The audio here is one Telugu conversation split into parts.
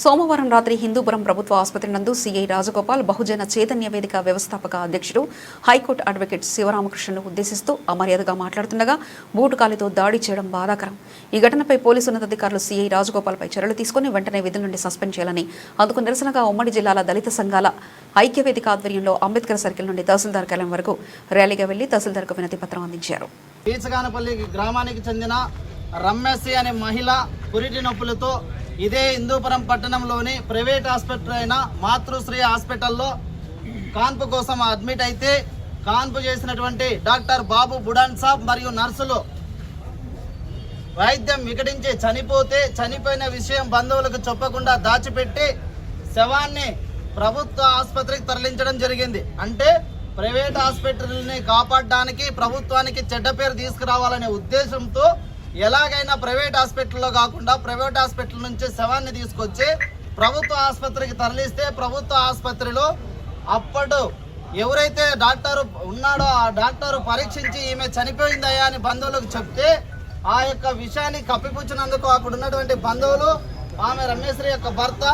సోమవారం రాత్రి హిందూపురం ప్రభుత్వ ఆసుపత్రి నందు సీఐ రాజగోపాల్ బహుజన చైతన్య వేదిక వ్యవస్థాపక అధ్యక్షుడు హైకోర్టు అడ్వకేట్ శివరామకృష్ణను ఉద్దేశిస్తూ అమర్యాదగా మాట్లాడుతుండగా బూటుకాలితో దాడి చేయడం బాధాకరం. ఈ ఘటనపై పోలీసు ఉన్నతాధికారులు సీఐ రాజగోపాల్పై చర్యలు తీసుకుని వెంటనే విధుల నుండి సస్పెండ్ చేయాలని, అందుకు నిరసనగా ఉమ్మడి జిల్లాల దళిత సంఘాల ఐక్యవేదిక ఆధ్వర్యంలో అంబేద్కర్ సర్కిల్ నుండి తహసీల్దార్ కార్యాలయం వరకు ర్యాలీగా వెళ్లి తహసీల్దార్కు వినతి పత్రం అందించారు. పీచగానపల్లి గ్రామానికి చెందిన రమ్యశ్రీ అనే మహిళ పురిటి నొప్పులతో ఇదే హిందూపురం పట్టణంలోని ప్రైవేట్ హాస్పిటల్ అయిన మాతృశ్రీ హాస్పిటల్లో కాన్పు కోసం అడ్మిట్ అయితే కాన్పు చేసినటువంటి డాక్టర్ బాబు బుడాన్ సాబ్ మరియు నర్సులు వైద్యం వికటించి చనిపోతే చనిపోయిన విషయం బంధువులకు చెప్పకుండా దాచిపెట్టి శవాన్ని ప్రభుత్వ ఆసుపత్రికి తరలించడం జరిగింది. అంటే ప్రైవేట్ హాస్పిటల్ని కాపాడడానికి ప్రభుత్వానికి చెడ్డ పేరు తీసుకురావాలనే ఉద్దేశంతో ఎలాగైనా ప్రైవేట్ హాస్పిటల్లో కాకుండా ప్రైవేట్ హాస్పిటల్ నుంచి శవాన్ని తీసుకొచ్చి ప్రభుత్వ ఆసుపత్రికి తరలిస్తే ప్రభుత్వ ఆసుపత్రిలో అప్పుడు ఎవరైతే డాక్టర్ ఉన్నాడో ఆ డాక్టర్ పరీక్షించి ఈమె చనిపోయిందయ్యా అని బంధువులకు చెప్తే ఆ యొక్క విషయాన్ని కప్పిపుచ్చినందుకు అక్కడ ఉన్నటువంటి బంధువులు ఆమె రమేశ్వరి యొక్క భర్త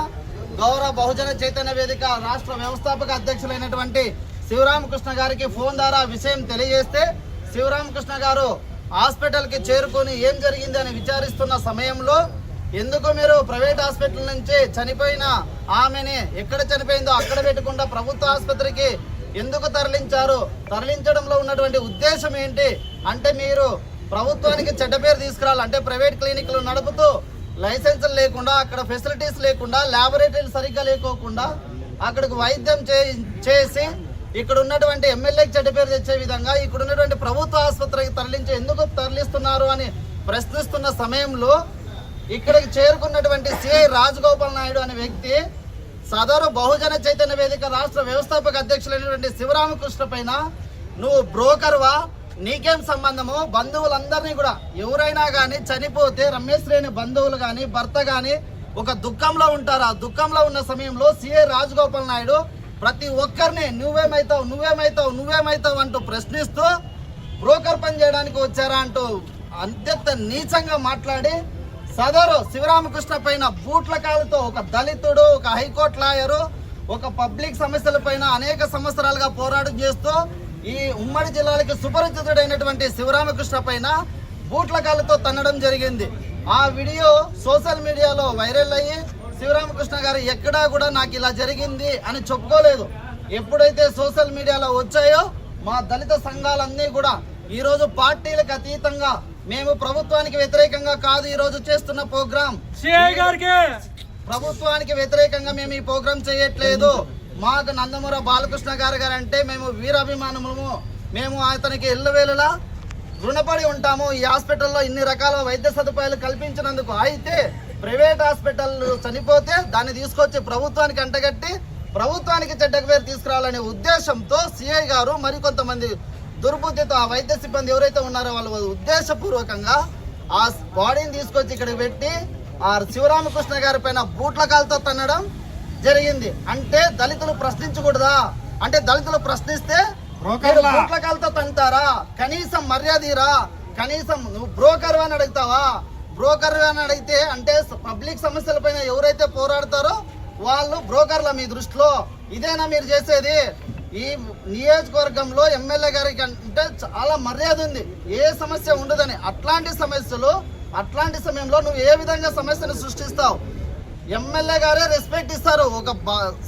గౌరవ బహుజన చైతన్య వేదిక రాష్ట్ర వ్యవస్థాపక అధ్యక్షులైనటువంటి శివరామకృష్ణ గారికి ఫోన్ ద్వారా విషయం తెలియజేస్తే శివరామకృష్ణ గారు హాస్పిటల్కి చేరుకొని ఏం జరిగింది అని విచారిస్తున్న సమయంలో ఎందుకు మీరు ప్రైవేట్ హాస్పిటల్ నుంచి చనిపోయిన ఆమెని ఎక్కడ చనిపోయిందో అక్కడ పెట్టకుండా ప్రభుత్వ ఆసుపత్రికి ఎందుకు తరలించారు, తరలించడంలో ఉన్నటువంటి ఉద్దేశం ఏంటి అంటే మీరు ప్రభుత్వానికి చెడ్డ పేరు తీసుకురావాలి. అంటే ప్రైవేట్ క్లినిక్లు నడుపుతూ లైసెన్సులు లేకుండా అక్కడ ఫెసిలిటీస్ లేకుండా ల్యాబొరేటరీలు సరిగ్గా లేకోకుండా అక్కడికి వైద్యం చేసి ఇక్కడ ఉన్నటువంటి ఎమ్మెల్యేకి చెడ్డ పేరు తెచ్చే విధంగా ఇక్కడ ఉన్నటువంటి ప్రభుత్వ ఆసుపత్రికి తరలించి ఎందుకు తరలిస్తున్నారు అని ప్రశ్నిస్తున్న సమయంలో ఇక్కడికి చేరుకున్నటువంటి సిఐ రాజగోపాల్ నాయుడు అనే వ్యక్తి సదరు బహుజన చైతన్య వేదిక రాష్ట్ర వ్యవస్థాపక అధ్యక్షులైనటువంటి శివరామకృష్ణ పైన నువ్వు బ్రోకర్వా, నీకేం సంబంధము, బంధువులందరినీ కూడా ఎవరైనా కానీ చనిపోతే రమేశ్వరి అనే బంధువులు కానీ భర్త కానీ ఒక దుఃఖంలో ఉంటారు. ఆ దుఃఖంలో ఉన్న సమయంలో సిఐ రాజగోపాల్ నాయుడు ప్రతి ఒక్కరిని నువ్వేమైతావు అంటూ ప్రశ్నిస్తూ బ్రోకర్ పని చేయడానికి వచ్చారా అంటూ అత్యంత నీచంగా మాట్లాడి సదరు శివరామకృష్ణ పైన బూట్ల కాలుతో ఒక దళితుడు, ఒక హైకోర్టు లాయరు, ఒక పబ్లిక్ సమస్యల పైన అనేక సంవత్సరాలుగా పోరాటం చేస్తూ ఈ ఉమ్మడి జిల్లాలకు సుపరిచితుడైనటువంటి శివరామకృష్ణ పైన బూట్ల కాలుతో తన్నడం జరిగింది. ఆ వీడియో సోషల్ మీడియాలో వైరల్ అయ్యి శివరామకృష్ణ గారు ఎక్కడా కూడా నాకు ఇలా జరిగింది అని చెప్పుకోలేదు. ఎప్పుడైతే సోషల్ మీడియాలో వచ్చాయో మా దళిత సంఘాలన్నీ కూడా ఈరోజు పార్టీలకు అతీతంగా మేము ప్రభుత్వానికి వ్యతిరేకంగా కాదు ఈరోజు చేస్తున్న ప్రోగ్రాం, ప్రభుత్వానికి వ్యతిరేకంగా మేము ఈ ప్రోగ్రాం చేయట్లేదు. మాకు నందమూరి బాలకృష్ణ గారు అంటే మేము వీరాభిమానము, మేము అతనికి ఎల్లవేళలా రుణపడి ఉంటాము. ఈ హాస్పిటల్లో ఇన్ని రకాల వైద్య సదుపాయాలు కల్పించినందుకు. అయితే ప్రైవేట్ హాస్పిటల్ చనిపోతే దాన్ని తీసుకొచ్చి ప్రభుత్వానికి అంటగట్టి ప్రభుత్వానికి చెడ్డ పేరు తీసుకురావాలనే ఉద్దేశంతో సిఐ గారు మరికొంతమంది దుర్బుద్ధితో ఆ వైద్య సిబ్బంది ఎవరైతే ఉన్నారో వాళ్ళు ఉద్దేశపూర్వకంగా ఆ బాడీని తీసుకొచ్చి ఇక్కడికి పెట్టి ఆ శివరామకృష్ణ గారి పైన బూట్ల కాలుతో తన్నడం జరిగింది. అంటే దళితులు ప్రశ్నించకూడదా? అంటే దళితులు ప్రశ్నిస్తే బూట్ల కాలుతో తంటారా? కనీసం మర్యాదీరా? కనీసం నువ్వు బ్రోకర్ అని అడుగుతావా? బ్రోకర్ అని అడిగితే అంటే పబ్లిక్ సమస్యల పైన ఎవరైతే పోరాడతారో వాళ్ళు బ్రోకర్ల మీ దృష్టిలో? ఇదేనా మీరు చేసేది? ఈ నియోజకవర్గంలో ఎమ్మెల్యే గారికి అంటే చాలా మర్యాద ఉంది, ఏ సమస్య ఉండదని. అట్లాంటి సమయంలో నువ్వు ఏ విధంగా సమస్యను సృష్టిస్తావు? ఎమ్మెల్యే గారే రెస్పెక్ట్ ఇస్తారు. ఒక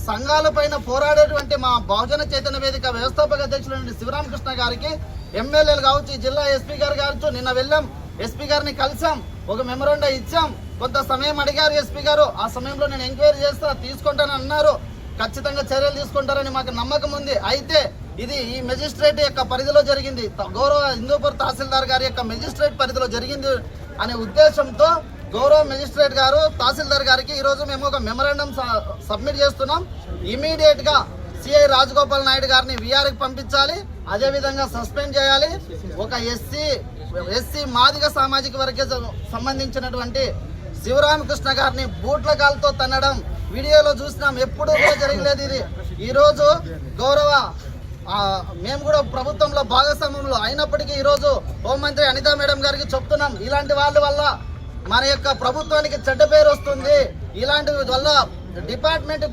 సంఘాల పైన పోరాడేటువంటి మా బహుజన చైతన్య వేదిక వ్యవస్థాపక అధ్యక్షులు శివరామకృష్ణ గారికి ఎమ్మెల్యేలు కావచ్చు, జిల్లా ఎస్పీ గారు కావచ్చు, నిన్న వెళ్ళాం, ఎస్పీ గారిని కలిసాం, ఒక మెమోరాండం ఇచ్చాం, కొంత సమయం అడిగారు ఎస్పీ గారు. ఆ సమయంలో నేను ఎంక్వైరీ చేస్తా తీసుకుంటానని అన్నారు. ఖచ్చితంగా చర్యలు తీసుకుంటారని మాకు నమ్మకం ఉంది. అయితే ఇది ఈ మెజిస్ట్రేట్ యొక్క పరిధిలో జరిగింది, గౌరవ హిందూపూర్ తహసీల్దార్ గారి యొక్క మెజిస్ట్రేట్ పరిధిలో జరిగింది అనే ఉద్దేశంతో గౌరవ మెజిస్ట్రేట్ గారు తహసీల్దార్ గారికి ఈరోజు మేము ఒక మెమోరాండం సబ్మిట్ చేస్తున్నాం. ఇమీడియట్ గా సిఐ రాజగోపాల్ నాయుడు గారిని విఆర్కి పంపించాలి, అదేవిధంగా సస్పెండ్ చేయాలి. ఒక ఎస్సీ మాదిగ సామాజిక వర్గ సంబంధించినటువంటి శివరామకృష్ణ గారిని బూట్ల కాలుతో తన్నడం వీడియోలో చూసినాం, ఎప్పుడూ కూడా జరగలేదు ఇది. ఈరోజు గౌరవ మేము కూడా ప్రభుత్వంలో భాగస్వామ్యంలో అయినప్పటికీ ఈరోజు హోంమంత్రి అనితా మేడం గారికి చెప్తున్నాం, ఇలాంటి వాళ్ళ వల్ల మన యొక్క ప్రభుత్వానికి చెడ్డ పేరు వస్తుంది. ఇలాంటి వల్ల డిపార్ట్మెంట్